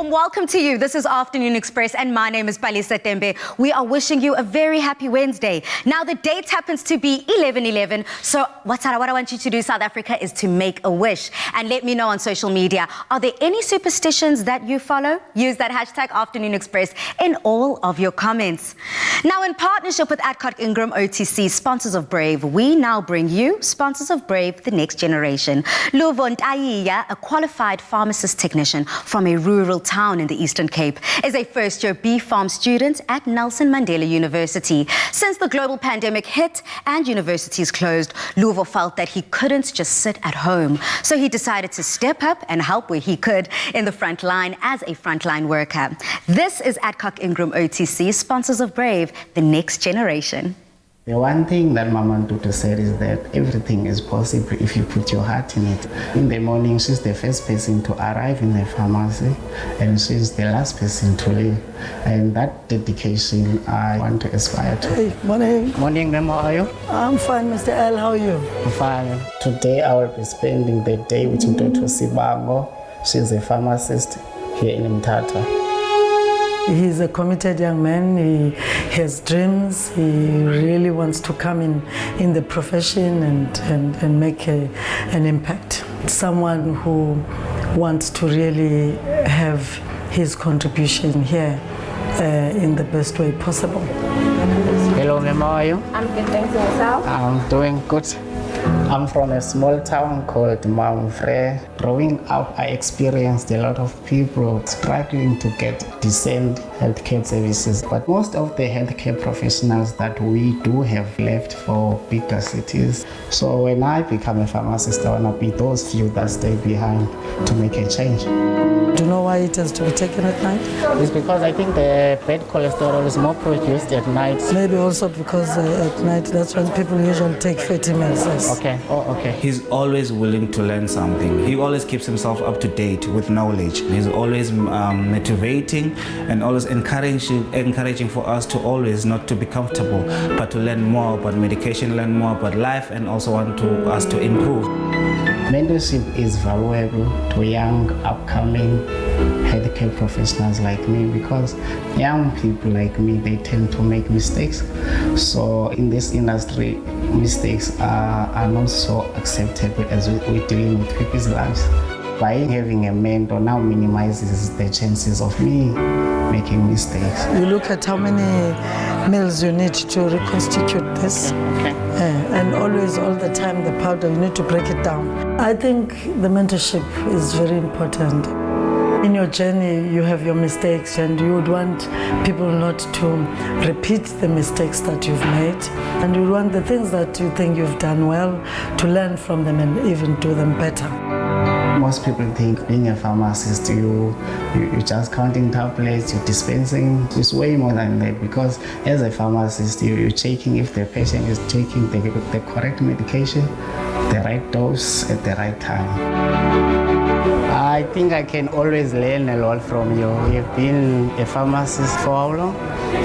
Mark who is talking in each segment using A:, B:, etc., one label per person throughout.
A: warm welcome to you. This is Afternoon Express and my name is Palisa Tembe. We are wishing you a very happy Wednesday. Now the date happens to be 11/11, so what I want you to do, South Africa, is to make a wish and let me know on social media. Are there any superstitions that you follow? Use that hashtag Afternoon Express in all of your comments. Now in partnership with Adcock Ingram OTC, sponsors of Brave, we now bring you sponsors of Brave, the next generation. Luvo Ntaiya, a qualified pharmacist technician from a rural town in the Eastern Cape, is a first-year B-Pharm student at Nelson Mandela University. Since the global pandemic hit and universities closed, Luvo felt that he couldn't just sit at home. So he decided to step up and help where he could in the front line as a frontline worker. This is Adcock Ingram OTC, sponsors of Brave, the next generation.
B: The one thing that Mama Ntutu said is that everything is possible if you put your heart in it. In the morning, she's the first person to arrive in the pharmacy and she's the last person to leave. And that dedication I want to aspire to.
C: Hey, morning.
B: Morning, Mama, how are you?
C: I'm fine, Mr. L. How are you?
B: I'm fine. Today I will be spending the day with Ntutu Sibango. She's a pharmacist here in Mthatha.
C: He's a committed young man. He has dreams. He really wants to come in the profession and make an impact. Someone who wants to really have his contribution here in the best way possible.
B: Hello, Mama, how are you?
D: I'm good, thanks. Yourself?
B: I'm doing good. I'm from a small town called Mamfre. Growing up, I experienced a lot of people struggling to get decent healthcare services. But most of the healthcare professionals that we do have left for bigger cities. So when I become a pharmacist, I want to be those few that stay behind to make a change.
C: Do you know why it has to be taken at night?
B: It's because I think the bad cholesterol is more produced at night.
C: Maybe also because at night, that's when people usually take fatty medicines.
B: Okay, okay.
E: He's always willing to learn something. He always keeps himself up to date with knowledge. He's always motivating and always encouraging for us to always not to be comfortable, but to learn more about medication, learn more about life, and also want us to improve.
B: Mentorship is valuable to young, upcoming healthcare professionals like me because young people like me, they tend to make mistakes. So in this industry, mistakes are not so acceptable as we're dealing with people's lives. By having a mentor now minimizes the chances of me making mistakes.
C: You look at how many meals you need to reconstitute this.
B: Okay.
C: And always, all the time, the powder, you need to break it down. I think the mentorship is very important. In your journey, you have your mistakes and you would want people not to repeat the mistakes that you've made. And you want the things that you think you've done well to learn from them and even do them better.
B: Most people think being a pharmacist, you're just counting tablets, you're dispensing. It's way more than that because as a pharmacist, you're checking if the patient is taking the correct medication, the right dose at the right time. I think I can always learn a lot from you. You've been a pharmacist for how long?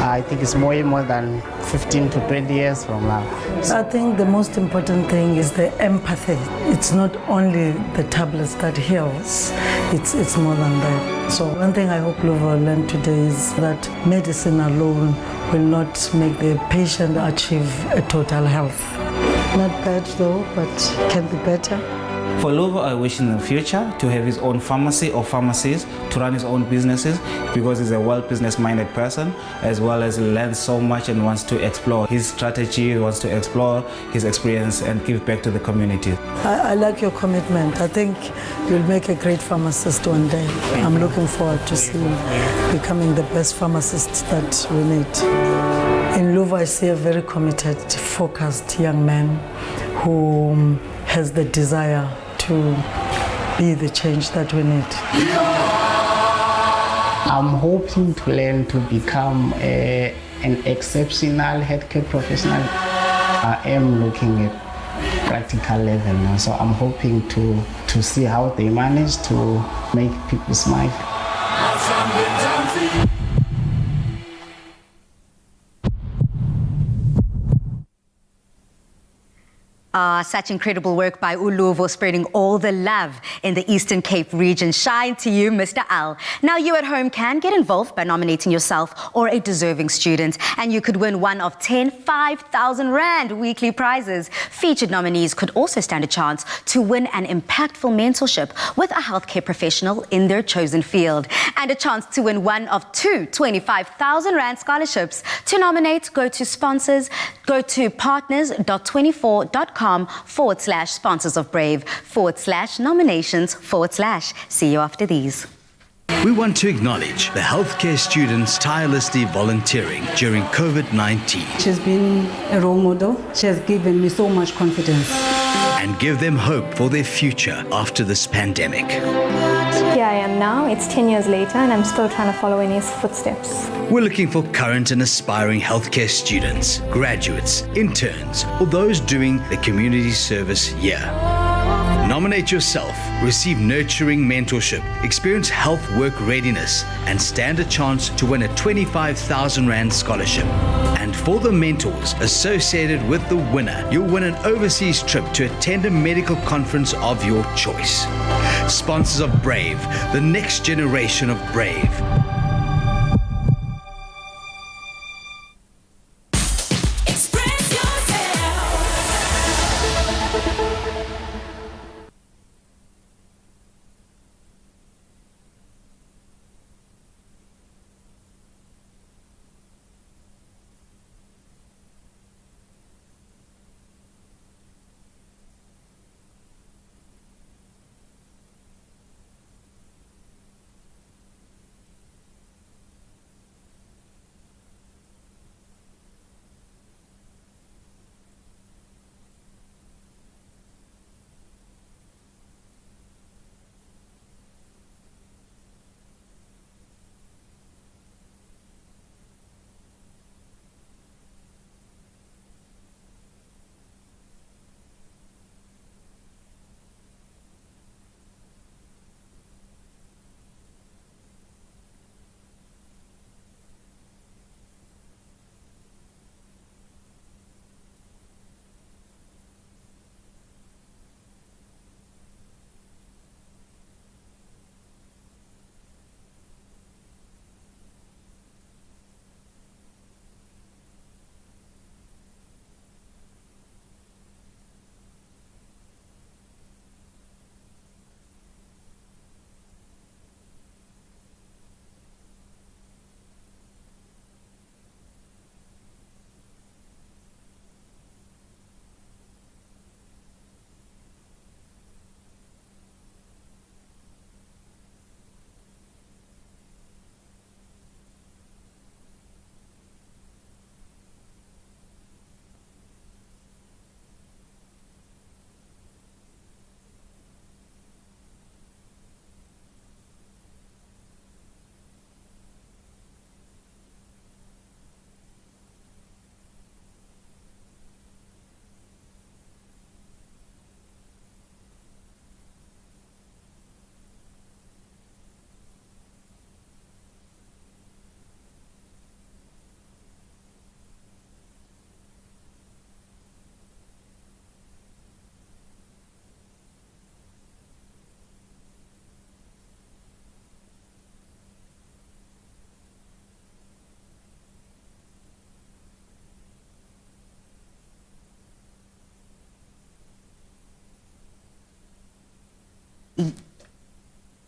B: I think it's way more than 15 to 20 years from now.
C: I think the most important thing is the empathy. It's not only the tablets that heals, it's more than that. So one thing I hope Luvo learned today is that medicine alone will not make the patient achieve a total health. Not bad though, but can be better.
E: For Luvo, I wish in the future to have his own pharmacy or pharmacies, to run his own businesses, because he's a well business-minded person, as well as learns so much and wants to explore his strategy, wants to explore his experience and give back to the community.
C: I like your commitment. I think you'll make a great pharmacist one day. I'm looking forward to see you becoming the best pharmacist that we need. In Luvo, I see a very committed, focused young man who has the desire to be the change that we need.
B: I'm hoping to learn to become an exceptional healthcare professional. I am looking at practical level now, so I'm hoping to see how they manage to make people smile.
A: Such incredible work by Uluvo, spreading all the love in the Eastern Cape region. Shine to you, Mr. Al. Now you at home can get involved by nominating yourself or a deserving student, and you could win one of 10 5,000 Rand weekly prizes. Featured nominees could also stand a chance to win an impactful mentorship with a healthcare professional in their chosen field, and a chance to win one of two 25,000 Rand scholarships. To nominate, go to partners.24.com/sponsors of Brave /nominations / see you after these.
D: We want to acknowledge the healthcare students tirelessly volunteering during COVID-19
F: She's been a role model. She has given me so much confidence.
D: and give them hope for their future after this pandemic.
G: Here I am now, it's 10 years later, and I'm still trying to follow in his footsteps.
D: We're looking for current and aspiring healthcare students, graduates, interns, or those doing the community service here. Nominate yourself, receive nurturing mentorship, experience health work readiness, and stand a chance to win a 25,000 Rand scholarship. And for the mentors associated with the winner, you'll win an overseas trip to attend a medical conference of your choice. Sponsors of Brave, the next generation of Brave.
H: Express yourself.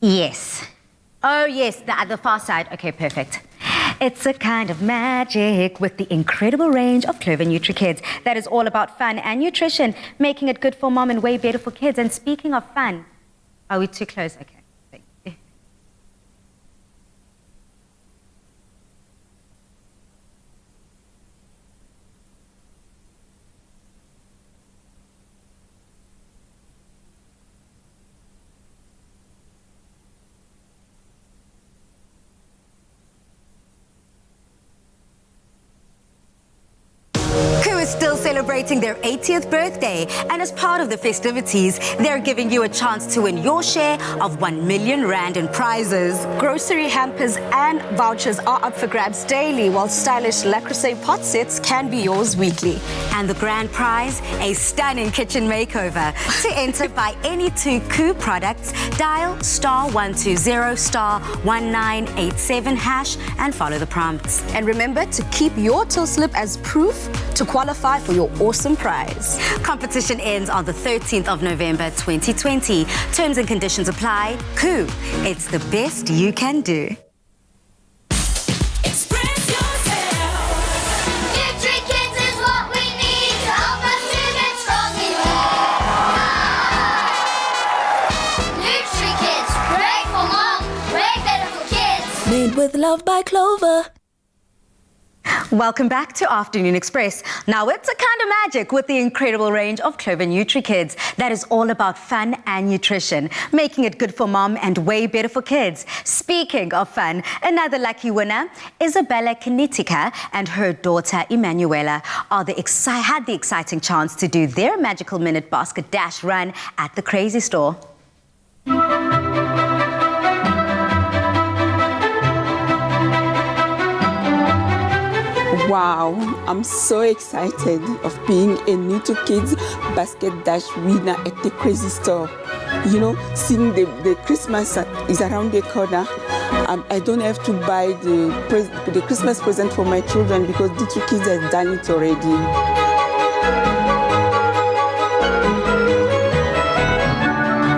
A: Yes. Oh, yes, the far side. Okay, perfect. It's a kind of magic with the incredible range of Clover NutriKids that is all about fun and nutrition, making it good for mom and way better for kids. And speaking of fun, are we too close? Okay. Who is still still celebrating their 80th birthday, and as part of the festivities, they're giving you a chance to win your share of 1 million rand in prizes.
I: Grocery hampers and vouchers are up for grabs daily, while stylish Le Creuset pot sets can be yours weekly.
A: And the grand prize, a stunning kitchen makeover. To enter, buy any 2 Coup products, dial *120 *1987 hash and follow the prompts.
I: And remember to keep your till slip as proof to qualify for your awesome prize.
A: Competition ends on the 13th of November 2020. Terms and conditions apply. Coup, it's the best you can do.
H: Express yourself.
J: NutriKids is what we need to help us to get strong in NutriKids, great for mom, way better for kids.
H: Made with love by Clover.
A: Welcome back to Afternoon Express. Now it's a kind of magic with the incredible range of Clover NutriKids that is all about fun and nutrition, making it good for mom and way better for kids. Speaking of fun, another lucky winner, Isabella Kinetica and her daughter Emanuela had the exciting chance to do their magical minute basket dash run at the Crazy Store.
K: Wow, I'm so excited of being a NutriKids basket dash winner at the Crazy Store. You know, seeing the Christmas is around the corner. I don't have to buy the Christmas present for my children because NutriKids has done it already.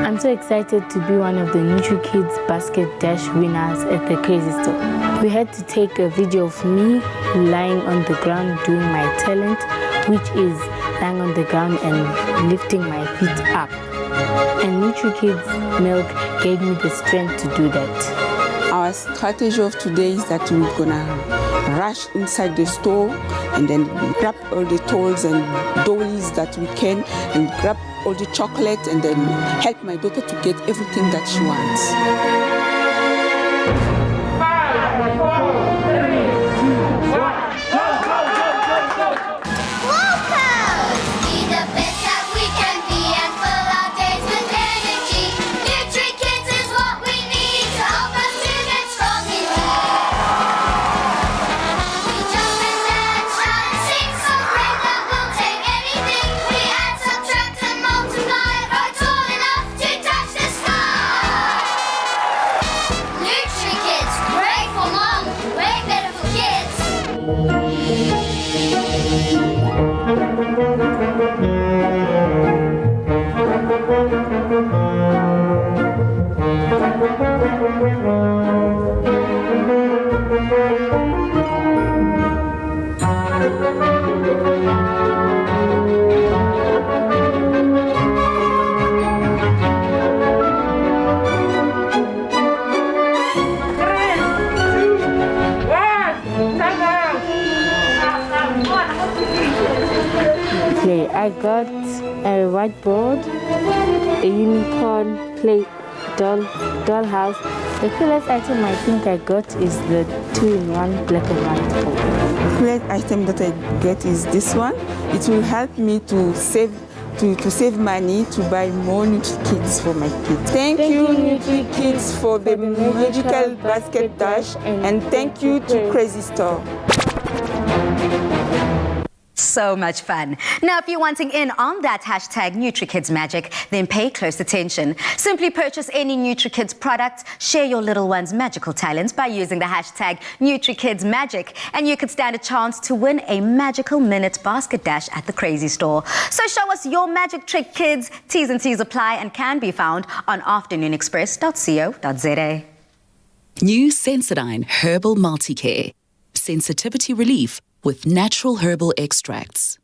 L: I'm so excited to be one of the NutriKids basket dash winners at the Crazy Store. We had to take a video of me lying on the ground doing my talent, which is lying on the ground and lifting my feet up. And NutriKids milk gave me the strength to do that.
K: Our strategy of today is that we're gonna rush inside the store and then grab all the toys and dollies that we can and grab all the chocolate and then help my daughter to get everything that she wants.
L: Okay, I got a whiteboard, a unicorn play dollhouse. The coolest item I think I got is the 2-in-1 black and white board.
K: The coolest item that I get is this one. It will help me to save money to buy more NutriKids for my kids. Thank you NutriKids for the magical basket dash, and thank you to Crazy Store.
A: So much fun. Now, if you're wanting in on that hashtag NutriKids magic, then pay close attention. Simply purchase any NutriKids product, share your little one's magical talents by using the hashtag NutriKids magic, and you could stand a chance to win a magical minute basket dash at the Crazy Store. So show us your magic trick, kids. T's and C's apply and can be found on afternoonexpress.co.za.
M: New Sensodyne Herbal Multicare. Sensitivity relief with natural herbal extracts.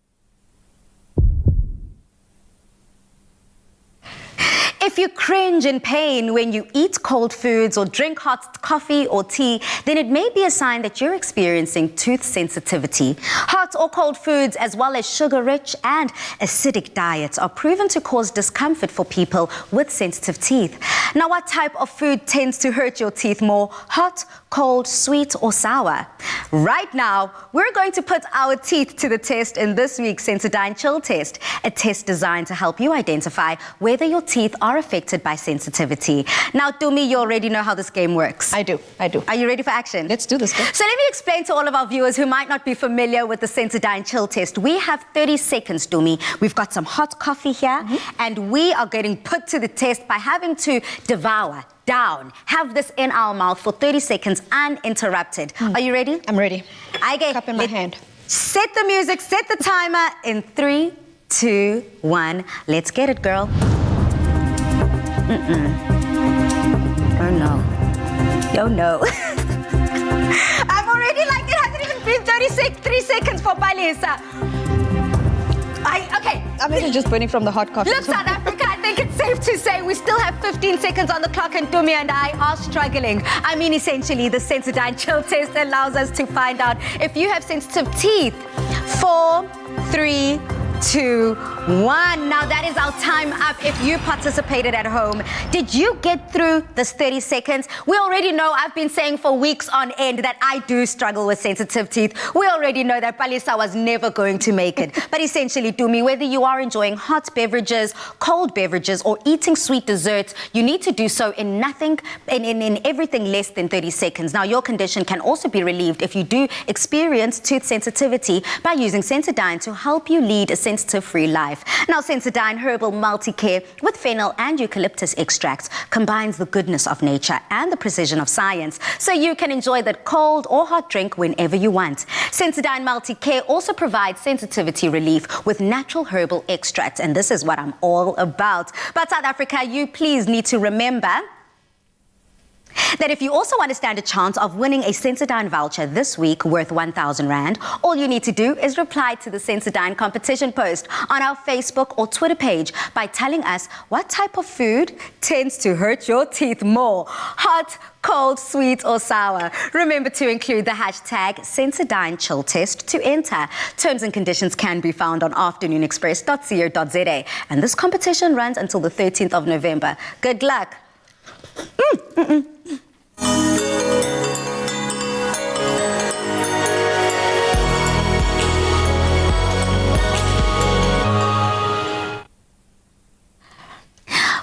A: If you cringe in pain when you eat cold foods or drink hot coffee or tea, then it may be a sign that you're experiencing tooth sensitivity. Hot or cold foods, as well as sugar-rich and acidic diets, are proven to cause discomfort for people with sensitive teeth. Now, what type of food tends to hurt your teeth more? Hot, cold, sweet, or sour? Right now, we're going to put our teeth to the test in this week's Sensodyne Chill Test, a test designed to help you identify whether your teeth are affected by sensitivity. Now, Tumi, you already know how this game works.
N: I do.
A: Are you ready for action?
N: Let's do this. Girl.
A: So let me explain to all of our viewers who might not be familiar with the Sensodyne Chill Test. We have 30 seconds, Tumi. We've got some hot coffee here, and we are getting put to the test by having to devour, down, have this in our mouth for 30 seconds uninterrupted. Are you ready?
N: I'm ready.
A: Okay.
N: Cup in my hand.
A: Set the music, set the timer in 3, 2, 1. Let's get it, girl. Oh no. Oh no. I'm already like, it hasn't even been 3 seconds for Palisa. Okay.
N: I'm actually just burning from the hot coffee.
A: Look, South Africa, I think it's safe to say we still have 15 seconds on the clock, and Tumi and I are struggling. I mean, essentially, the Sensodyne Chill Test allows us to find out if you have sensitive teeth. 4, 3, 2, 1. Now that is our time up. If you participated at home, did you get through this 30 seconds? We already know, I've been saying for weeks on end that I do struggle with sensitive teeth. We already know that Palisa was never going to make it. But essentially, Tumi, whether you are enjoying hot beverages, cold beverages, or eating sweet desserts, you need to do so in everything less than 30 seconds. Now, your condition can also be relieved if you do experience tooth sensitivity by using Sensodyne to help you lead a sensitive-free life. Now, Sensodyne Herbal Multicare with fennel and eucalyptus extracts combines the goodness of nature and the precision of science, so you can enjoy that cold or hot drink whenever you want. Sensodyne Multicare also provides sensitivity relief with natural herbal extracts, and this is what I'm all about. But South Africa, you please need to remember that if you also want to stand a chance of winning a Sensodyne voucher this week worth 1,000 Rand, all you need to do is reply to the Sensodyne competition post on our Facebook or Twitter page by telling us what type of food tends to hurt your teeth more: hot, cold, sweet, or sour. Remember to include the hashtag Sensodyne Chill Test to enter. Terms and conditions can be found on afternoonexpress.co.za. And this competition runs until the 13th of November. Good luck.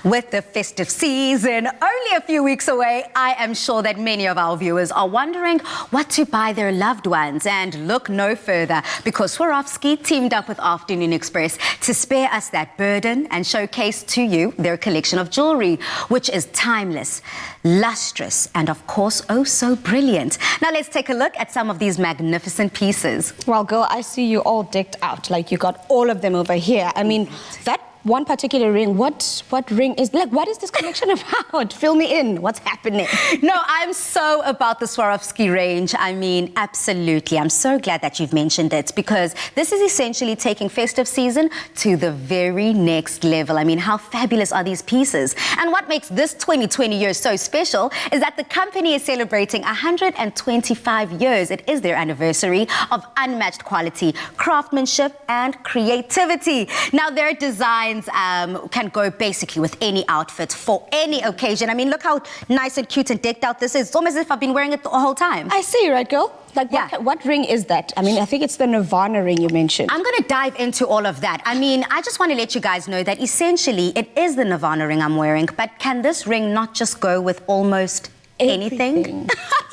A: With the festive season only a few weeks away, I am sure that many of our viewers are wondering what to buy their loved ones. And look no further, because Swarovski teamed up with Afternoon Express to spare us that burden and showcase to you their collection of jewelry, which is timeless, lustrous, and of course, oh so brilliant. Now let's take a look at some of these magnificent pieces.
N: Well, girl, I see you all decked out. Like, you got all of them over here. I mean, that one particular ring, what ring is, like, what is this collection about? Fill me in, what's happening?
A: No, I'm so about the Swarovski range. I mean, absolutely. I'm so glad that you've mentioned it, because this is essentially taking festive season to the very next level. I mean, how fabulous are these pieces? And what makes this 2020 year so special is that the company is celebrating 125 years. It is their anniversary of unmatched quality, craftsmanship, and creativity. Now, their designs can go basically with any outfit for any occasion. I mean, look how nice and cute and decked out this is. It's almost as if I've been wearing it the whole time.
N: I see, right, girl? Like,
A: yeah.
N: What ring is that? I mean, I think it's the Nirvana ring you mentioned.
A: I'm going to dive into all of that. I mean, I just want to let you guys know that essentially it is the Nirvana ring I'm wearing, but can this ring not just go with almost anything?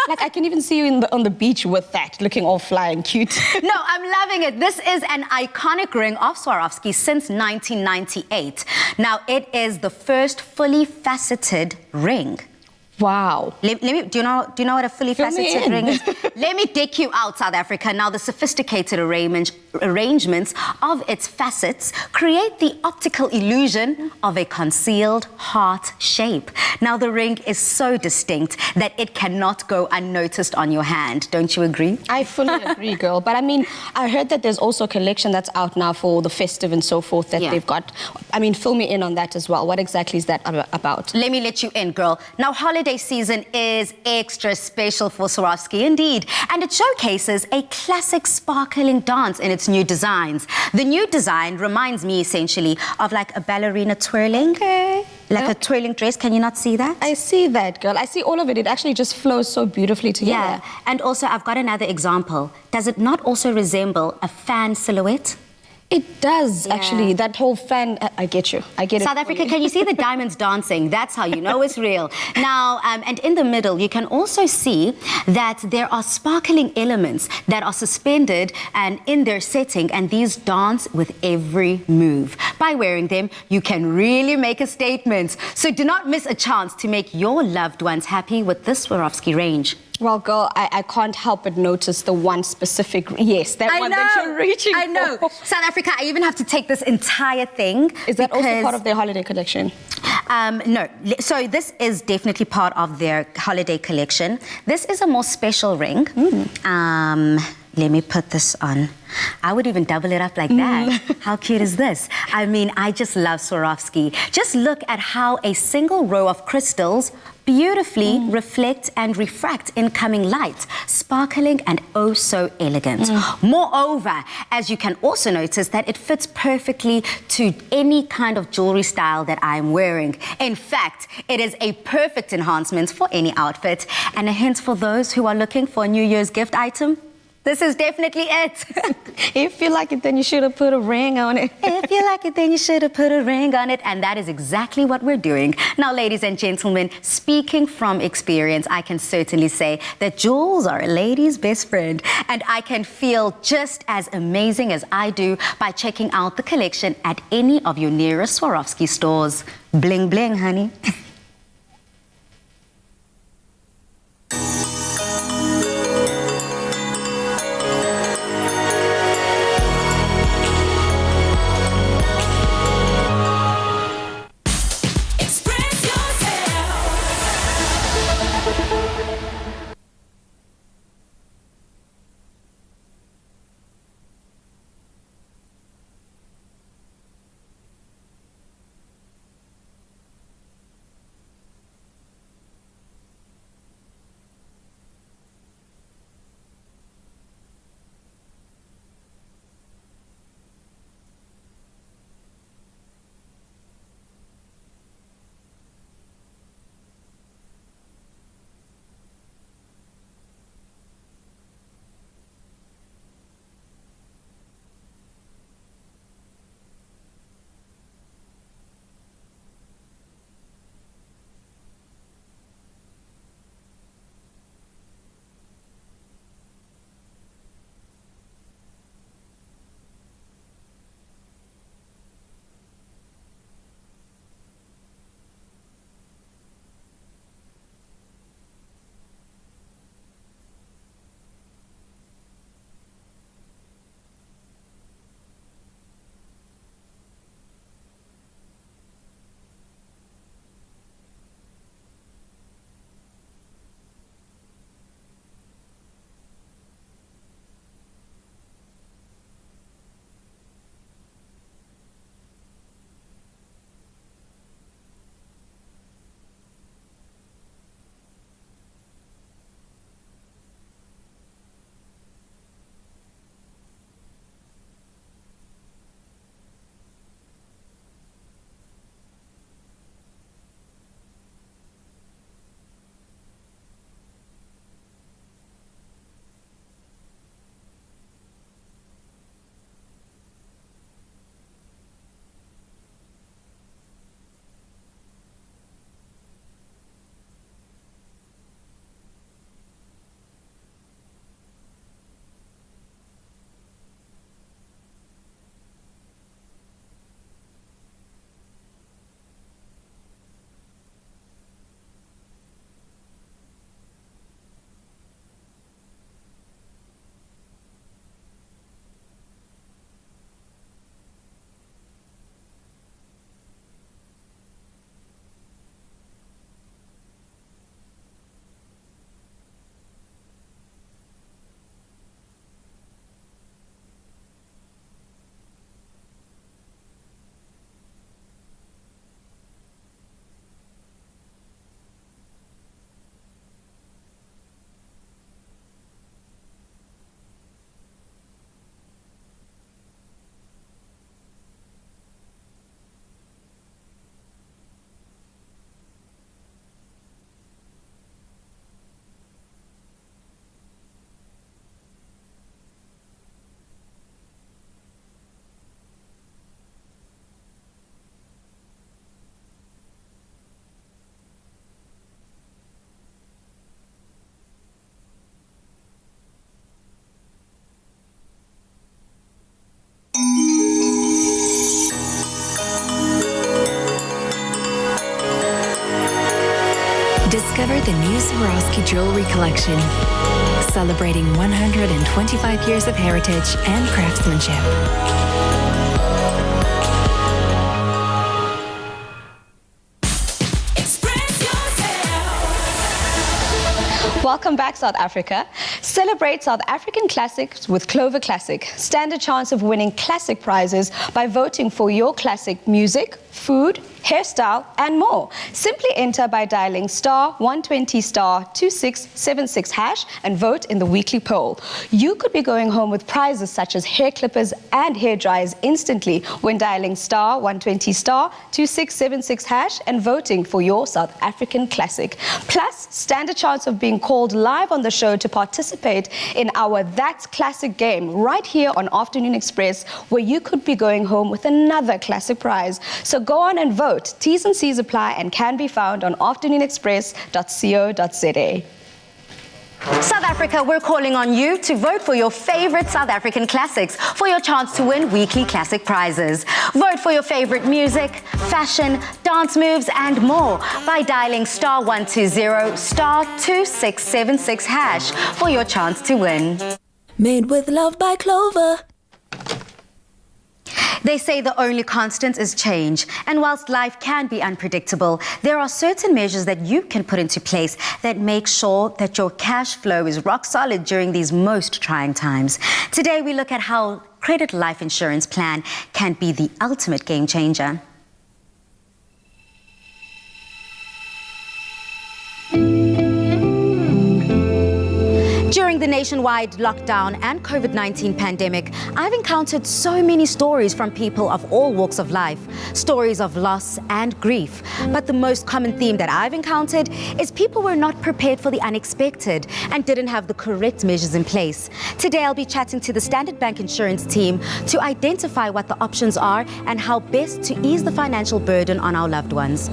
N: Like, I can even see you on the beach with that, looking all fly and cute.
A: No, I'm loving it. This is an iconic ring of Swarovski since 1998. Now, it is the first fully faceted ring.
N: Wow.
A: Let me, do you know what a fully
N: Fill me
A: faceted
N: in.
A: ring is? Let me dick you out, South Africa. Now, the sophisticated arrangements of its facets create the optical illusion of a concealed heart shape. Now, the ring is so distinct that it cannot go unnoticed on your hand. Don't you agree?
N: I fully agree, girl. But I mean, I heard that there's also a collection that's out now for the festive and so forth that they've got. I mean, fill me in on that as well. What exactly is that about?
A: Let me let you in, girl. Now, holiday season is extra special for Swarovski indeed, and it showcases a classic sparkling dance in its new designs. The new design reminds me essentially of like a ballerina twirling.
N: Okay.
A: Like a twirling dress. Can you not see that?
N: I see that, girl. I see all of it. It actually just flows so beautifully together.
A: Yeah, and also I've got another example. Does it not also resemble a fan silhouette?
N: It does, actually. That whole fan, I get you. I get it.
A: South Africa, can you see the diamonds dancing? That's how you know it's real. Now, and in the middle, you can also see that there are sparkling elements that are suspended and in their setting, and these dance with every move. By wearing them, you can really make a statement. So do not miss a chance to make your loved ones happy with this Swarovski range.
N: Well, girl, I can't help but notice the one specific, yes, that one that you're reaching
A: I know.
N: for.
A: South Africa, I even have to take this entire thing.
N: Is that also part of their holiday collection?
A: No. So this is definitely part of their holiday collection. This is a more special ring. Let me put this on. I would even double it up like that. How cute is this? I mean, I just love Swarovski. Just look at how a single row of crystals beautifully reflect and refract incoming light, sparkling and oh so elegant. Moreover, as you can also notice that it fits perfectly to any kind of jewelry style that I'm wearing. In fact, it is a perfect enhancement for any outfit. And a hint for those who are looking for a New Year's gift item, this is definitely it.
N: If you like it, then you should have put a ring on it.
A: If you like it, then you should have put a ring on it. And that is exactly what we're doing. Now, ladies and gentlemen, speaking from experience, I can certainly say that jewels are a lady's best friend. And I can feel just as amazing as I do by checking out the collection at any of your nearest Swarovski stores. Bling, bling, honey.
O: Discover the new Swarovski jewelry collection, celebrating 125 years of heritage and craftsmanship.
I: Welcome back, South Africa. Celebrate South African classics with Clover Classic. Stand a chance of winning classic prizes by voting for your classic music, food, hairstyle, and more. Simply enter by dialing *120*2676# and vote in the weekly poll. You could be going home with prizes such as hair clippers and hair dryers instantly when dialing *120*2676# and voting for your South African classic. Plus, stand a chance of being called live on the show to participate in our That's Classic game right here on Afternoon Express, where you could be going home with another classic prize. So go on and vote. T's and C's apply and can be found on afternoonexpress.co.za.
A: South Africa, we're calling on you to vote for your favorite South African classics for your chance to win weekly classic prizes. Vote for your favorite music, fashion, dance moves, and more by dialing *120*2676# for your chance to win.
H: Made with love by Clover.
A: They say the only constant is change. And whilst life can be unpredictable, there are certain measures that you can put into place that make sure that your cash flow is rock solid during these most trying times. Today, we look at how Credit Life Insurance Plan can be the ultimate game changer. During the nationwide lockdown and COVID-19 pandemic, I've encountered so many stories from people of all walks of life, stories of loss and grief. But the most common theme that I've encountered is people were not prepared for the unexpected and didn't have the correct measures in place. Today, I'll be chatting to the Standard Bank Insurance team to identify what the options are and how best to ease the financial burden on our loved ones.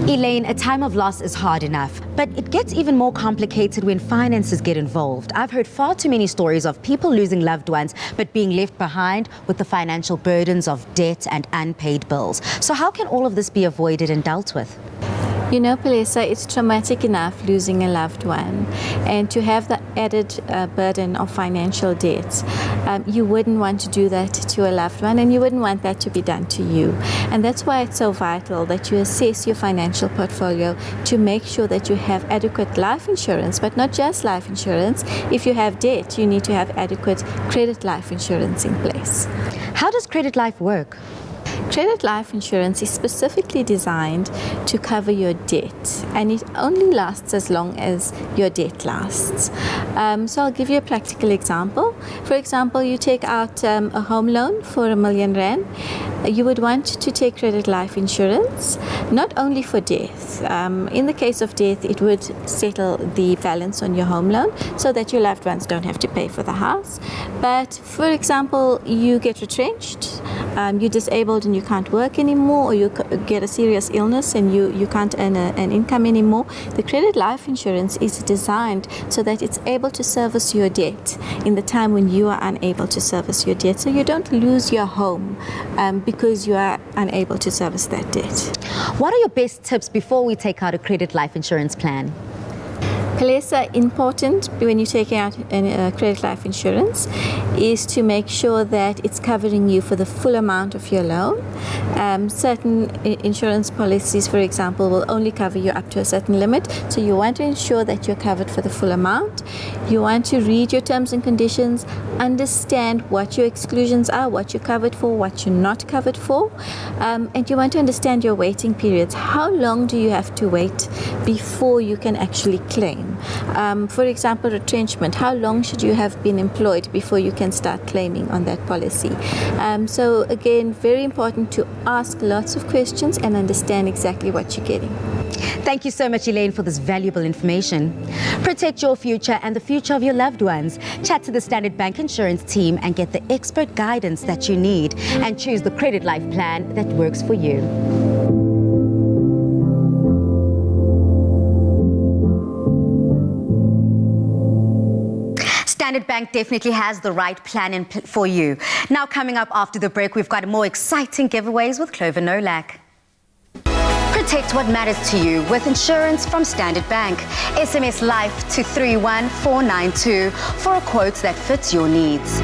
A: Elaine, a time of loss is hard enough, but it gets even more complicated when finances get involved. I've heard far too many stories of people losing loved ones, but being left behind with the financial burdens of debt and unpaid bills. So how can all of this be avoided and dealt with?
L: You know, Palesa, it's traumatic enough losing a loved one, and to have the added burden of financial debt, you wouldn't want to do that to a loved one, and you wouldn't want that to be done to you. And that's why it's so vital that you assess your financial portfolio to make sure that you have adequate life insurance, but not just life insurance. If you have debt, you need to have adequate credit life insurance in place.
A: How does Credit Life work?
L: Credit life insurance is specifically designed to cover your debt, and it only lasts as long as your debt lasts. So I'll give you a practical example. For example, you take out a home loan for R1 million. You would want to take credit life insurance, not only for death. In the case of death, it would settle the balance on your home loan so that your loved ones don't have to pay for the house. But for example, you get retrenched, you're disabled and you can't work anymore, or you get a serious illness and you can't earn an income anymore. The credit life insurance is designed so that it's able to service your debt in the time when you are unable to service your debt, so you don't lose your home because you are unable to service that debt.
A: What are your best tips before we take out a credit life insurance plan?
L: Palesa, important when you're taking out a credit life insurance is to make sure that it's covering you for the full amount of your loan. Certain insurance policies, for example, will only cover you up to a certain limit, so you want to ensure that you're covered for the full amount. You want to read your terms and conditions, understand what your exclusions are, what you're covered for, what you're not covered for, and you want to understand your waiting periods. How long do you have to wait before you can actually claim? For example, retrenchment. How long should you have been employed before you can start claiming on that policy? So again, very important to ask lots of questions and understand exactly what you're getting.
A: Thank you so much, Elaine, for this valuable information. Protect your future and the future of your loved ones. Chat to the Standard Bank Insurance team and get the expert guidance that you need, and choose the credit life plan that works for you. Standard Bank definitely has the right plan for you. Now, coming up after the break, we've got more exciting giveaways with Clover Nolak. Protect what matters to you with insurance from Standard Bank. SMS Life to 31492 for a quote that fits your needs.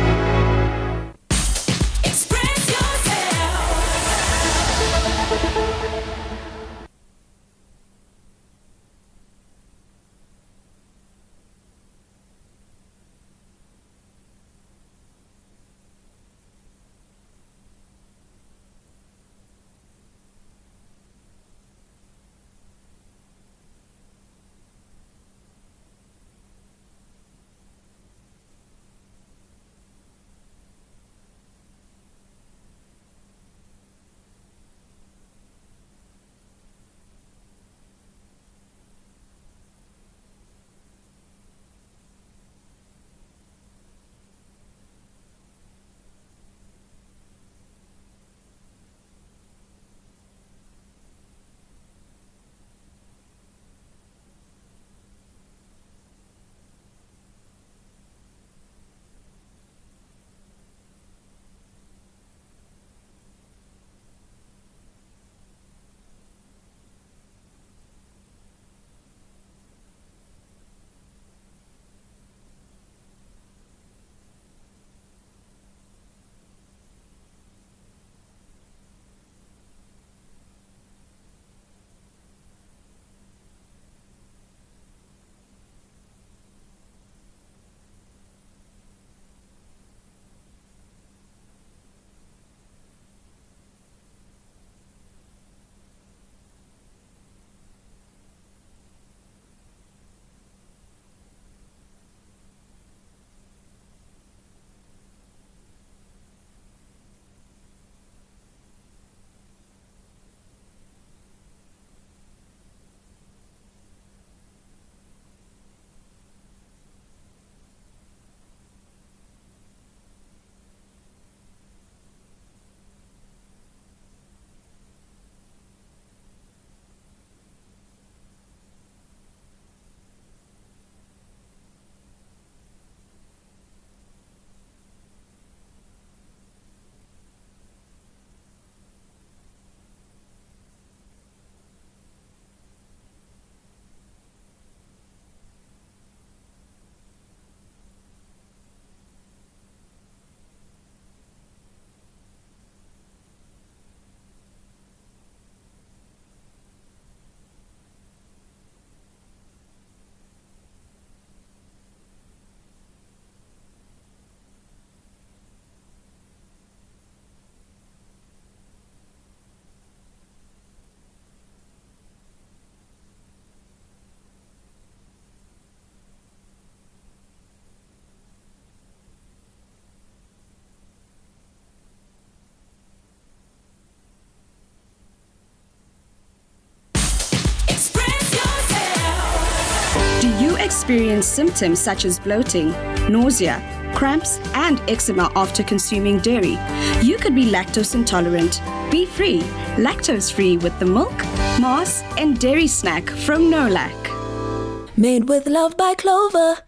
I: Experience symptoms such as bloating, nausea, cramps, and eczema after consuming dairy. You could be lactose intolerant. Be free, lactose free with the milk, mass, and dairy snack from Nolac.
H: Made with love by Clover.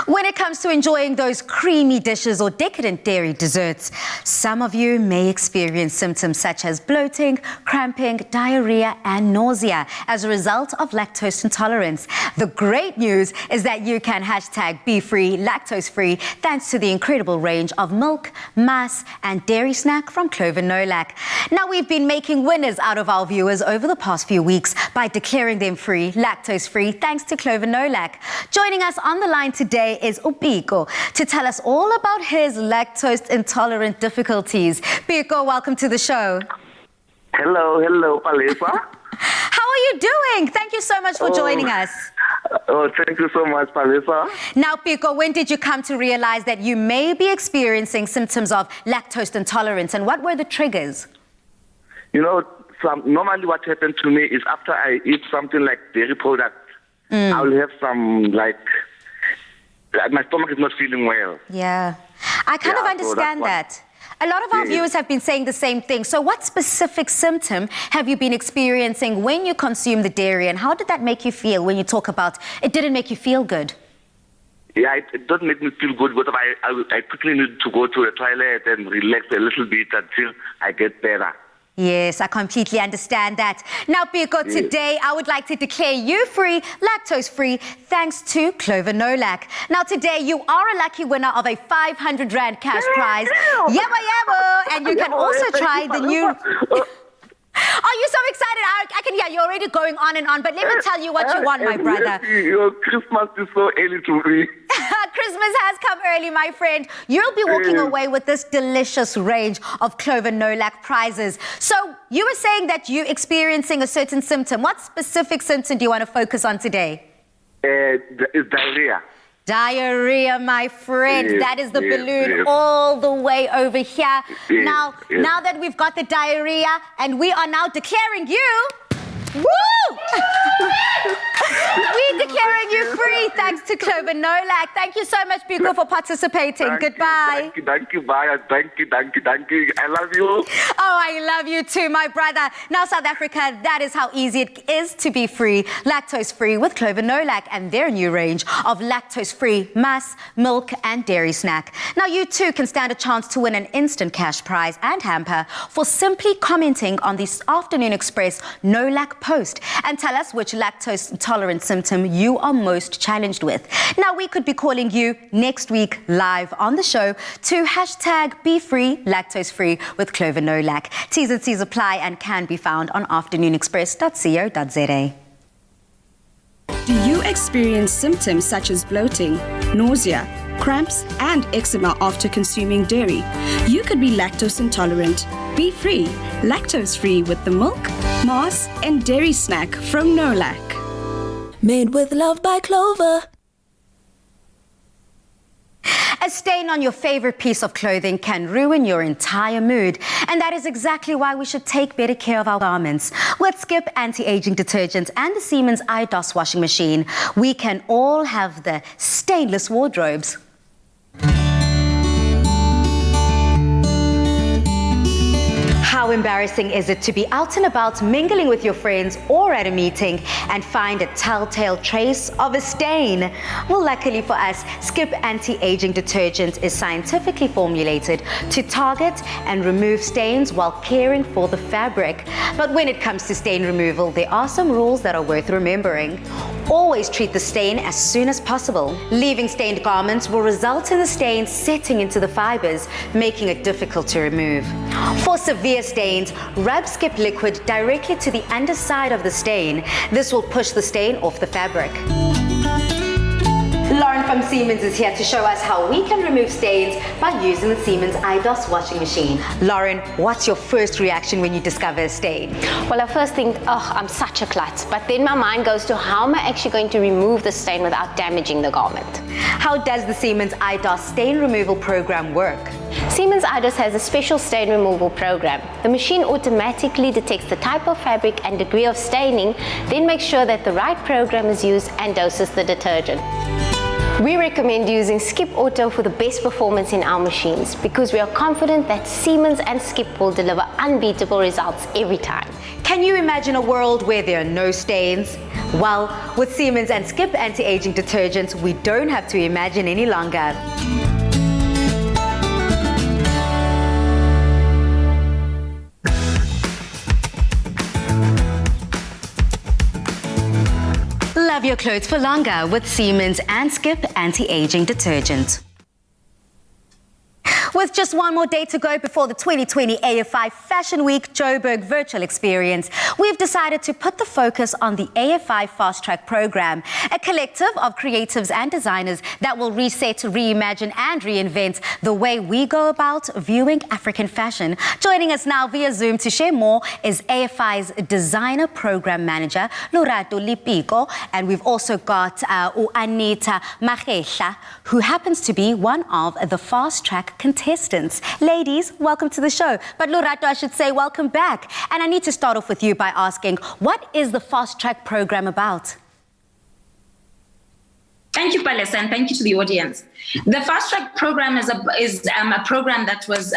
A: When it comes to enjoying those creamy dishes or decadent dairy desserts, some of you may experience symptoms such as bloating, cramping, diarrhea, and nausea as a result of lactose intolerance. The great news is that you can hashtag be free, lactose free, thanks to the incredible range of milk, mass, and dairy snack from Clover Nolak. Now, we've been making winners out of our viewers over the past few weeks by declaring them free, lactose free, thanks to Clover Nolak. Joining us on the line today is Upiko to tell us all about his lactose intolerant difficulties. Piko, welcome to the show.
P: Hello, Palisa.
A: How are you doing? Thank you so much for joining us.
P: Oh, thank you so much, Palisa.
A: Now, Piko, when did you come to realize that you may be experiencing symptoms of lactose intolerance, and what were the triggers?
P: You know, normally what happened to me is after I eat something like dairy products, I will have some my stomach is not feeling well.
A: Yeah. I kind of understand that. A lot of our viewers have been saying the same thing. So what specific symptom have you been experiencing when you consume the dairy, and how did that make you feel when you talk about it didn't make you feel good?
P: Yeah, it doesn't make me feel good, but I quickly need to go to the toilet and relax a little bit until I get better.
A: Yes, I completely understand that. Now, Biko, today I would like to declare you free, lactose-free, thanks to Clover Nolac. Now, today you are a lucky winner of a 500 Rand cash prize. Yabo, yabo! And you can also try the new... Are you so excited? I can hear you already going on and on, but let me tell you what you want, my brother.
P: Your Christmas is so early to me.
A: Christmas has come early, my friend. You'll be walking away with this delicious range of Clover Nolac prizes. So you were saying that you're experiencing a certain symptom. What specific symptom do you want to focus on today?
P: It's diarrhea.
A: Diarrhea, my friend. That is the balloon all the way over here. Now that we've got the diarrhea and we are now declaring you... Woo! We're declaring you free thanks to Clover Nolac. Thank you so much, Biko, for participating. Goodbye.
P: Thank you, bye. Thank you. I love you.
A: Oh, I love you too, my brother. Now, South Africa, that is how easy it is to be free, lactose-free with Clover Nolac and their new range of lactose-free mass, milk and dairy snack. Now, you too can stand a chance to win an instant cash prize and hamper for simply commenting on the Afternoon Express Nolac post and tell us which lactose intolerant symptom you are most challenged with. Now, we could be calling you next week live on the show to #BeFree Lactose Free with Clover Nolac. T's and C's apply and can be found on afternoonexpress.co.za.
I: Do you experience symptoms such as bloating, nausea, cramps, and eczema after consuming dairy? You could be lactose intolerant. Be free, lactose free with the milk, mass, and dairy snack from Nolac.
H: Made with love by Clover.
A: A stain on your favorite piece of clothing can ruin your entire mood. And that is exactly why we should take better care of our garments. With Skip anti-aging detergent and the Siemens iDOS washing machine, we can all have the stainless wardrobes. How embarrassing is it to be out and about mingling with your friends or at a meeting and find a telltale trace of a stain? Well, luckily for us, Skip anti-aging detergent is scientifically formulated to target and remove stains while caring for the fabric. But when it comes to stain removal, there are some rules that are worth remembering. Always treat the stain as soon as possible. Leaving stained garments will result in the stain setting into the fibers, making it difficult to remove. For severe stains, rub Skip liquid directly to the underside of the stain. This will push the stain off the fabric. Lauren from Siemens is here to show us how we can remove stains by using the Siemens iDOS washing machine. Lauren, what's your first reaction when you discover a stain?
Q: Well, I first think, oh, I'm such a klutz. But then my mind goes to how am I actually going to remove the stain without damaging the garment?
A: How does the Siemens iDOS stain removal program work?
Q: Siemens iDOS has a special stain removal program. The machine automatically detects the type of fabric and degree of staining, then makes sure that the right program is used and doses the detergent. We recommend using Skip Auto for the best performance in our machines because we are confident that Siemens and Skip will deliver unbeatable results every time.
A: Can you imagine a world where there are no stains? Well, with Siemens and Skip anti-aging detergents, we don't have to imagine any longer. Love your clothes for longer with Siemens and Skip anti-aging detergent. With just one more day to go before the 2020 AFI Fashion Week Joburg virtual experience, we've decided to put the focus on the AFI Fast Track program, a collective of creatives and designers that will reset, reimagine and reinvent the way we go about viewing African fashion. Joining us now via Zoom to share more is AFI's Designer Program Manager, Lurato Lipiko, and we've also got Anita Magehla, who happens to be one of the Fast Track contestants. Ladies, welcome to the show. But Lurato, I should say welcome back. And I need to start off with you by asking, what is the Fast Track program about?
R: Thank you, Palesa, and thank you to the audience. The Fast Track program is a program that was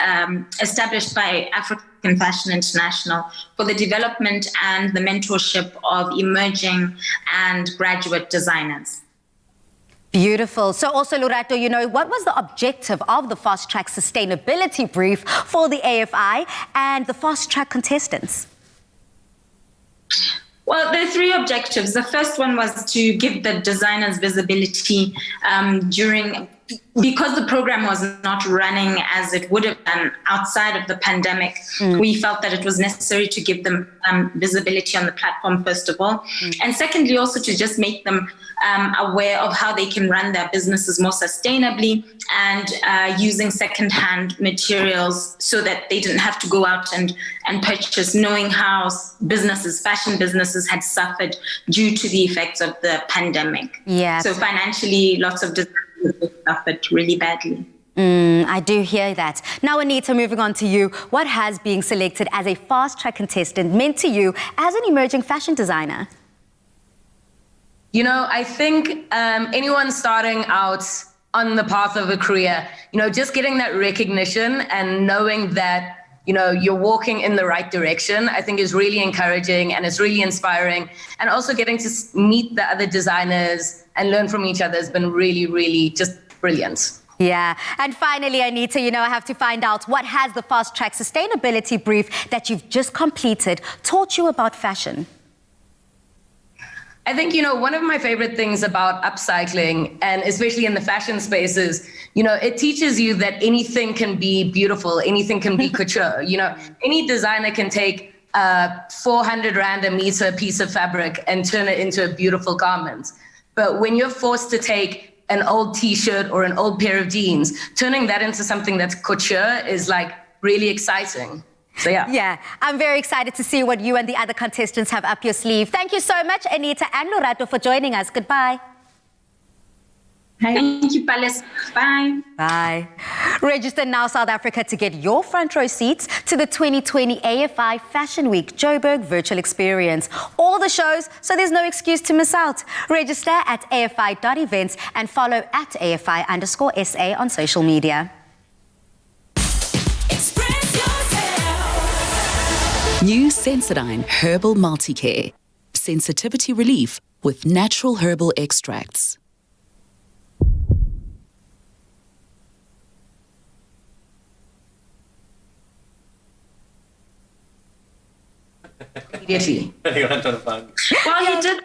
R: established by African Fashion International for the development and the mentorship of emerging and graduate designers.
A: Beautiful. So also, Lorato, you know, what was the objective of the Fast Track Sustainability Brief for the AFI and the Fast Track contestants?
R: Well, there are three objectives. The first one was to give the designers visibility because the program was not running as it would have done outside of the pandemic. We felt that it was necessary to give them visibility on the platform, first of all. And secondly, also to just make them aware of how they can run their businesses more sustainably and using secondhand materials so that they didn't have to go out and purchase, knowing how fashion businesses had suffered due to the effects of the pandemic.
A: Yeah.
R: So financially, lots of designers suffered really badly.
A: I do hear that. Now, Anita, moving on to you. What has being selected as a Fast Track contestant meant to you as an emerging fashion designer?
S: You know, I think anyone starting out on the path of a career, you know, just getting that recognition and knowing that, you know, you're walking in the right direction, I think is really encouraging and it's really inspiring. And also getting to meet the other designers and learn from each other has been really, really just brilliant.
A: Yeah. And finally, Anita, you know, I have to find out, what has the Fast Track Sustainability Brief that you've just completed taught you about fashion?
S: I think, you know, one of my favorite things about upcycling, and especially in the fashion spaces, you know, it teaches you that anything can be beautiful, anything can be couture. You know, any designer can take 400 Rand a meter piece of fabric and turn it into a beautiful garment. But when you're forced to take an old t-shirt or an old pair of jeans, turning that into something that's couture is like really exciting. So
A: yeah, I'm very excited to see what you and the other contestants have up your sleeve. Thank you so much, Anita and Lorato, for joining us. Goodbye.
R: Thank you, Palace. Bye.
A: Bye. Register now, South Africa, to get your front row seats to the 2020 AFI Fashion Week Joburg virtual experience. All the shows, so there's no excuse to miss out. Register at afi.events and follow at AFI_SA on social media.
M: New Sensodyne Herbal Multicare. Sensitivity relief with natural herbal extracts.
S: Immediately.
R: Well, he did.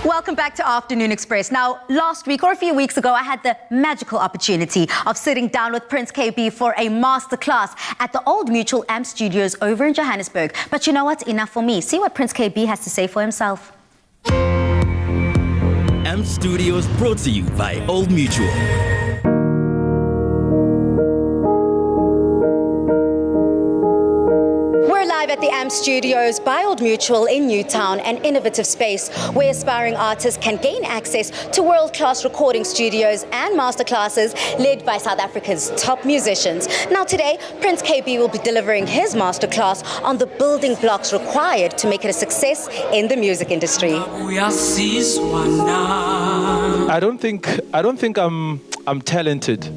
A: Welcome back to Afternoon Express. Now, last week or a few weeks ago, I had the magical opportunity of sitting down with Prince KB for a masterclass at the Old Mutual AMP Studios over in Johannesburg. But you know what? Enough for me. See what Prince KB has to say for himself.
T: AMP Studios brought to you by Old Mutual.
A: Live at the AMP Studios by Old Mutual in Newtown, an innovative space where aspiring artists can gain access to world-class recording studios and masterclasses led by South Africa's top musicians. Now today, Prince KB will be delivering his masterclass on the building blocks required to make it a success in the music industry.
U: I don't think I'm talented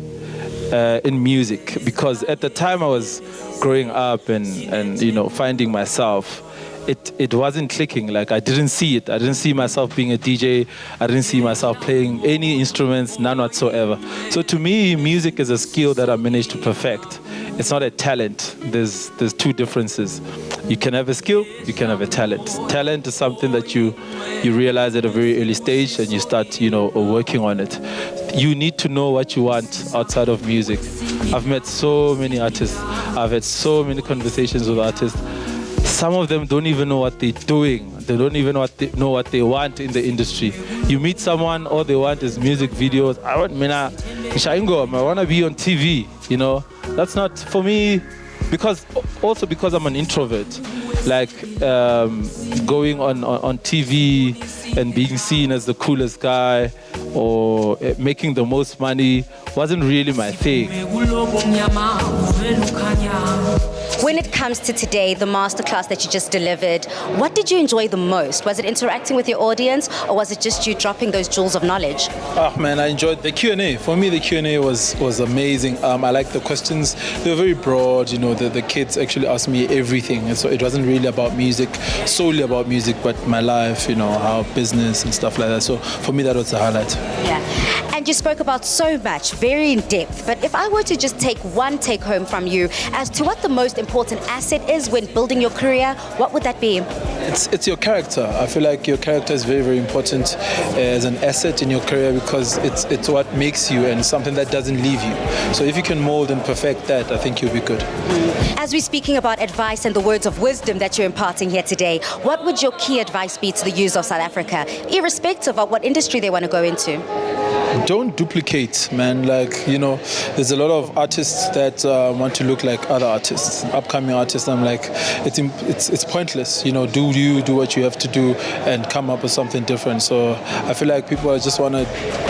U: in music, because at the time I was growing up and you know, finding myself, it wasn't clicking. Like, I didn't see it. I didn't see myself being a DJ. I didn't see myself playing any instruments, none whatsoever. So to me, music is a skill that I managed to perfect. It's not a talent. There's two differences. You can have a skill, you can have a talent. Talent is something that you realize at a very early stage and you start, you know, working on it. You need to know what you want outside of music. I've met so many artists. I've had so many conversations with artists. Some of them don't even know what they're doing. They don't even know what they want in the industry. You meet someone, all they want is music videos. I want to be on TV, you know. That's not for me, because I'm an introvert. Like going on TV and being seen as the coolest guy or making the most money wasn't really my thing.
A: When it comes to today, the masterclass that you just delivered, what did you enjoy the most? Was it interacting with your audience, or was it just you dropping those jewels of knowledge?
U: Oh man, I enjoyed the Q&A. For me, the Q&A was amazing. I liked the questions. They were very broad. You know, the kids actually asked me everything. And so it wasn't really about music, solely about music, but my life, you know, how business and stuff like that. So for me, that was the highlight.
A: Yeah. And you spoke about so much, very in depth. But if I were to just take one take home from you as to what the most important asset is when building your career, what would that be?
U: It's your character. I feel like your character is very, very important as an asset in your career, because it's what makes you and something that doesn't leave you. So if you can mold and perfect that, I think you'll be good.
A: As we're speaking about advice and the words of wisdom that you're imparting here today, what would your key advice be to the youth of South Africa, irrespective of what industry they want to go into?
U: Don't duplicate, man. Like, you know, there's a lot of artists that want to look like other artists, upcoming artists. I'm like, it's pointless. You know, do what you have to do and come up with something different. So I feel like people just want to,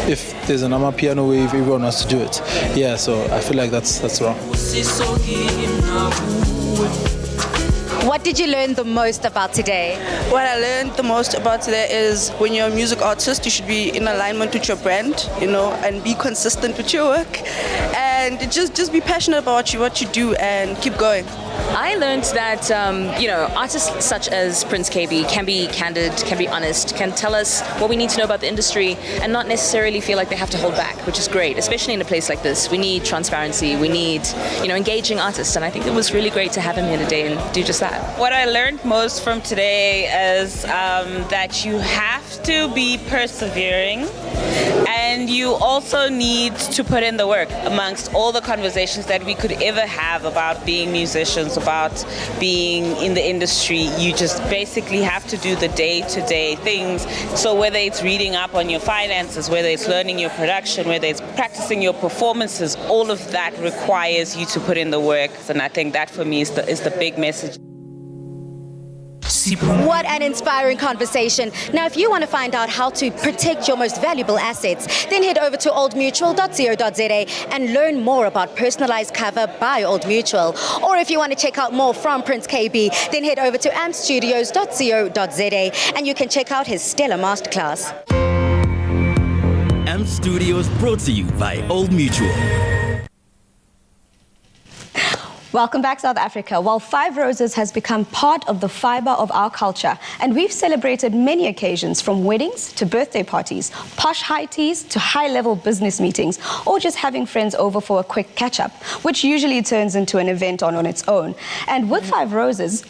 U: if there's an Amapiano wave, everyone wants to do it. Yeah, so I feel like that's wrong.
A: What did you learn the most about today?
V: What I learned the most about today is when you're a music artist, you should be in alignment with your brand, you know, and be consistent with your work. And just be passionate about what you do and keep going.
W: I learned that, you know, artists such as Prince KB can be candid, can be honest, can tell us what we need to know about the industry and not necessarily feel like they have to hold back, which is great, especially in a place like this. We need transparency, we need, you know, engaging artists, and I think it was really great to have him here today and do just that.
X: What I learned most from today is that you have to be persevering, and you also need to put in the work. Amongst all the conversations that we could ever have about being musicians, about being in the industry, you just basically have to do the day-to-day things. So whether it's reading up on your finances, whether it's learning your production, whether it's practicing your performances, all of that requires you to put in the work. And I think that for me is the big message.
A: What an inspiring conversation. Now, if you want to find out how to protect your most valuable assets, then head over to oldmutual.co.za and learn more about personalized cover by Old Mutual. Or if you want to check out more from Prince KB, then head over to ampstudios.co.za and you can check out his stellar masterclass.
T: AMP Studios brought to you by Old Mutual.
I: Welcome back, South Africa. Well, Five Roses has become part of the fiber of our culture, and we've celebrated many occasions, from weddings to birthday parties, posh high teas to high-level business meetings, or just having friends over for a quick catch-up, which usually turns into an event on its own. And with Five Roses,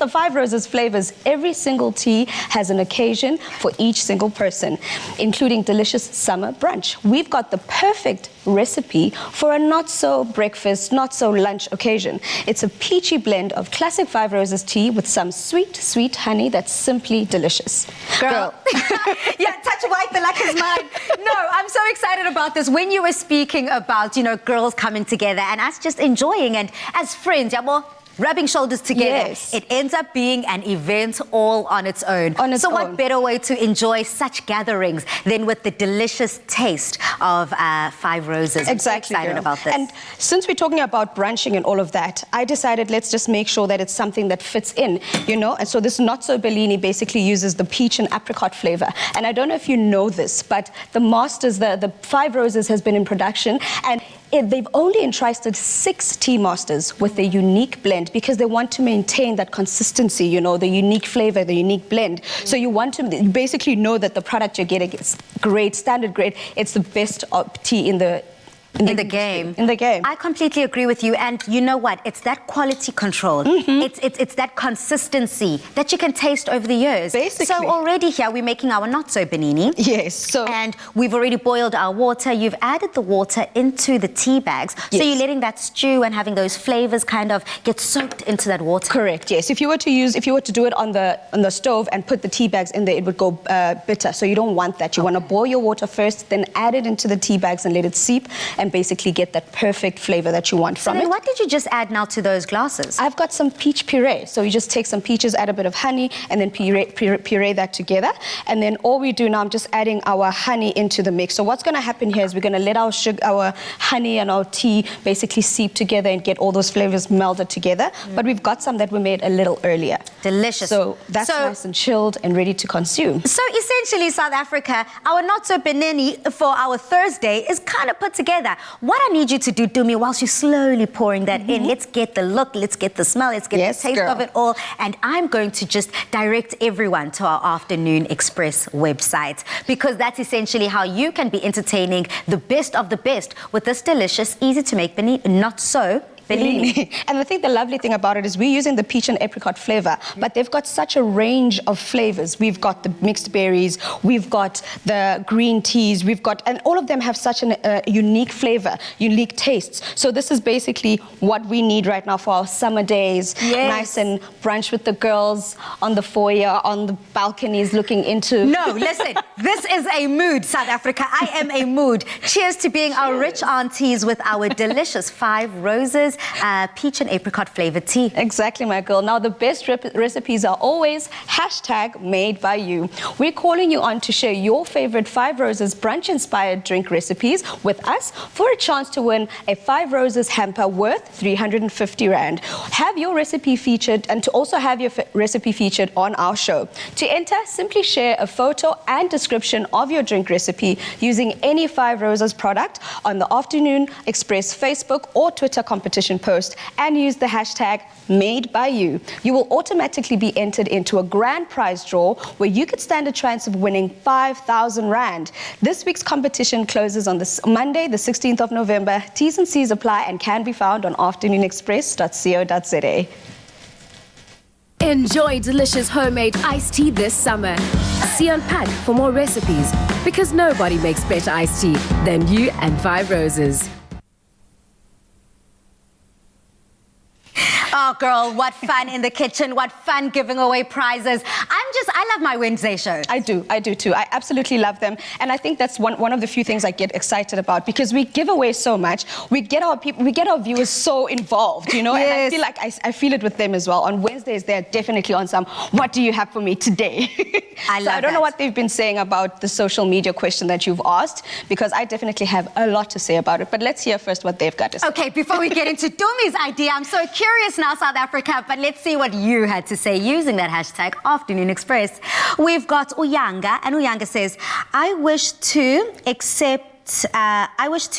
I: Five Roses flavors, every single tea has an occasion for each single person, including delicious summer brunch. We've got the perfect recipe for a not-so-breakfast, not-so-lunch occasion. It's a peachy blend of classic Five Roses tea with some sweet, sweet honey that's simply delicious.
A: Girl. Yeah, touch white, the luck is mine. No, I'm so excited about this. When you were speaking about, girls coming together and us just enjoying and as friends, rubbing shoulders together,
I: yes,
A: it ends up being an event all on its own. What better way to enjoy such gatherings than with the delicious taste of Five Roses?
I: Exactly.
A: I'm so excited about this.
I: And since we're talking about brunching and all of that, I decided let's just make sure that it's something that fits in, And so this Not So Bellini basically uses the peach and apricot flavor. And I don't know if you know this, but the Masters, the Five Roses has been in production, and they've only entrusted 6 tea masters with a unique blend because they want to maintain that consistency, the unique flavor, the unique blend. So you basically know that the product you're getting is great, standard grade. It's the best tea in the game.
A: I completely agree with you. And you know what? It's that quality control. It's that consistency that you can taste over the years.
I: Basically.
A: So already here we're making our Not So Bellini.
I: Yes.
A: And we've already boiled our water. You've added the water into the tea bags.
I: Yes.
A: So you're letting that stew and having those flavors kind of get soaked into that water.
I: Correct. Yes. If you were to do it on the stove and put the tea bags in there, it would go bitter. So you don't want that. You want to boil your water first, then add it into the tea bags and let it seep, and basically get that perfect flavor that you want from it.
A: So then what did you just add now to those glasses?
I: I've got some peach puree. So you just take some peaches, add a bit of honey, and then puree that together. And then all we do now, I'm just adding our honey into the mix. So what's going to happen here is we're going to let our honey and our tea basically seep together and get all those flavors melded together. But we've got some that we made a little earlier.
A: Delicious.
I: So that's nice and chilled and ready to consume.
A: So essentially, South Africa, our Not So Bellini for our Thursday is kind of put together. What I need you to do, Dumi, whilst you're slowly pouring that in, let's get the look, let's get the smell, let's get the taste of it all. And I'm going to just direct everyone to our Afternoon Express website, because that's essentially how you can be entertaining the best of the best with this delicious, easy to make Not So Bellini.
I: And I think the lovely thing about it is we're using the peach and apricot flavor, but they've got such a range of flavors. We've got the mixed berries, we've got the green teas, and all of them have such a unique flavor, unique tastes. So this is basically what we need right now for our summer days.
A: Yes.
I: Nice and brunch with the girls on the foyer, on the balconies looking into...
A: No, listen, this is a mood, South Africa. I am a mood. Cheers to being our rich aunties with our delicious Five Roses peach and apricot flavored tea.
I: Exactly, my girl. Now, the best recipes are always #made by you. We're calling you on to share your favorite Five Roses brunch-inspired drink recipes with us for a chance to win a Five Roses hamper worth 350 Rand. Have your recipe featured and to also have your recipe featured on our show. To enter, simply share a photo and description of your drink recipe using any Five Roses product on the Afternoon Express Facebook or Twitter competition post and use the #MadeByYou. You will automatically be entered into a grand prize draw where you could stand a chance of winning 5,000 Rand. This week's competition closes on Monday, the 16th of November. T's and C's apply and can be found on afternoonexpress.co.za.
B: Enjoy delicious homemade iced tea this summer. See on pack for more recipes, because nobody makes better iced tea than you and Five Roses.
A: Oh, girl, what fun in the kitchen. What fun giving away prizes. I love my Wednesday show.
I: I do too. I absolutely love them. And I think that's one of the few things I get excited about, because we give away so much. We get our viewers so involved, And I feel like I feel it with them as well. On Wednesdays, they're definitely on some, what do you have for me today? I don't know what they've been saying about the social media question that you've asked, because I definitely have a lot to say about it. But let's hear first what they've got to say.
A: Okay, before we get into Dumi's idea, I'm so curious now, South Africa, but let's see what you had to say using that #Afternoon Express. We've got Uyanga, and Uyanga says, I wish to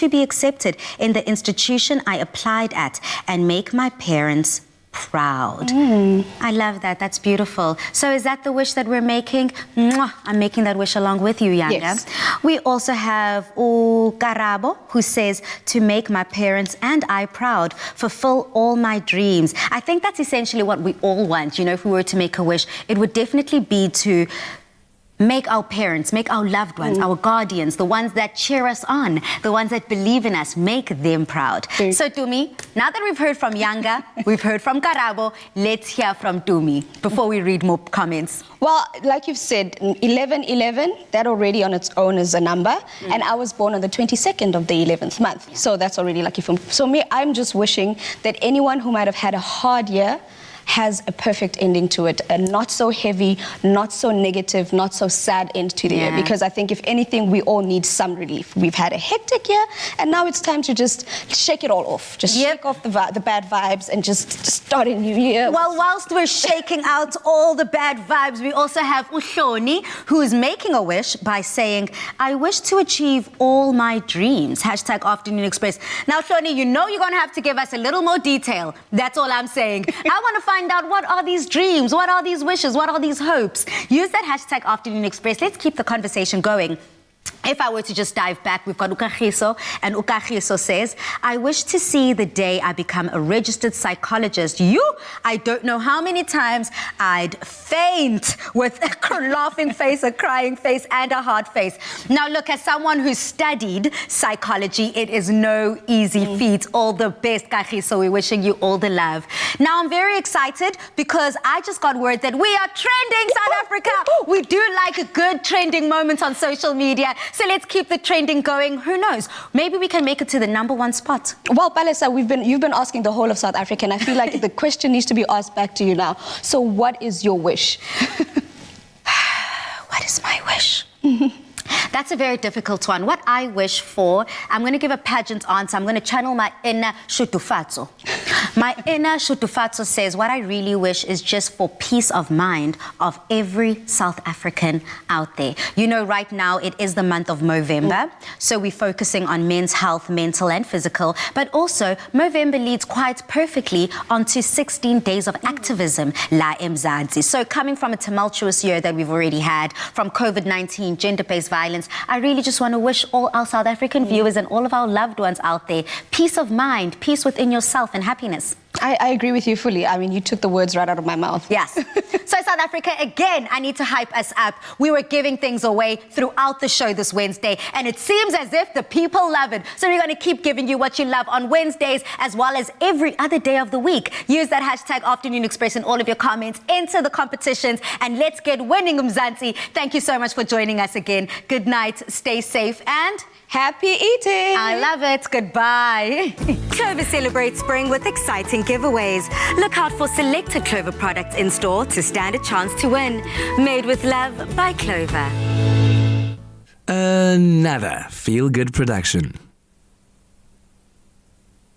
A: be accepted in the institution I applied at and make my parents proud. I love that. That's beautiful. So is that the wish that we're making? Mwah, I'm making that wish along with you, Yanga.
I: Yes.
A: We also have Karabo, who says, to make my parents and I proud, fulfill all my dreams. I think that's essentially what we all want. You know, if we were to make a wish, it would definitely be to make our parents, make our loved ones, our guardians, the ones that cheer us on, the ones that believe in us, make them proud. So Tumi, now that we've heard from Yanga, we've heard from Karabo, let's hear from Tumi before we read more comments.
I: Well, like you've said, 1111, that already on its own is a number. And I was born on the 22nd of the 11th month. So that's already lucky for me. So me, I'm just wishing that anyone who might have had a hard year has a perfect ending to it, a not so heavy, not so negative, not so sad end to the year. Because I think if anything, we all need some relief. We've had a hectic year, and now it's time to just shake it all off. Just shake off the bad vibes and just start a new year.
A: Well, whilst we're shaking out all the bad vibes, we also have Uhloni, who is making a wish by saying, I wish to achieve all my dreams. Hashtag Afternoon Express. Now, Uhloni, you know you're going to have to give us a little more detail. That's all I'm saying. I want to find out, what are these dreams? What are these wishes? What are these hopes? Use that hashtag Afternoon Express. Let's keep the conversation going. If I were to just dive back, we've got Ukagiso, and Ukagiso says, I wish to see the day I become a registered psychologist. I don't know how many times I'd faint with a laughing face, a crying face, and a hard face. Now look, as someone who studied psychology, it is no easy feat. All the best, Kagiso. We're wishing you all the love. Now I'm very excited because I just got word that we are trending, South Africa. We do like good trending moments on social media. So let's keep the trending going. Who knows? Maybe we can make it to the #1 spot.
I: Well, Palesa, you've been asking the whole of South Africa, and I feel like the question needs to be asked back to you now. So what is your wish?
A: What is my wish? That's a very difficult one. What I wish for, I'm going to give a pageant answer. I'm going to channel my inner Shutufatso. My inner Shutufatso says what I really wish is just for peace of mind of every South African out there. You know, right now it is the month of Movember, so we're focusing on men's health, mental and physical, but also Movember leads quite perfectly onto 16 days of activism, La Mzansi. So coming from a tumultuous year that we've already had, from COVID-19, gender-based violence, I really just want to wish all our South African viewers and all of our loved ones out there peace of mind, peace within yourself and happiness.
I: I agree with you fully. I mean, you took the words right out of my mouth.
A: Yes. So South Africa, again, I need to hype us up. We were giving things away throughout the show this Wednesday, and it seems as if the people love it. So we're going to keep giving you what you love on Wednesdays as well as every other day of the week. Use that hashtag Afternoon Express in all of your comments. Enter the competitions, and let's get winning, Mzansi. Thank you so much for joining us again. Good night, stay safe, and
I: happy eating.
A: I love it. Goodbye. Clover celebrates spring with exciting giveaways. Look out for selected Clover products in store to stand a chance to win. Made with love by Clover.
C: Another feel-good production.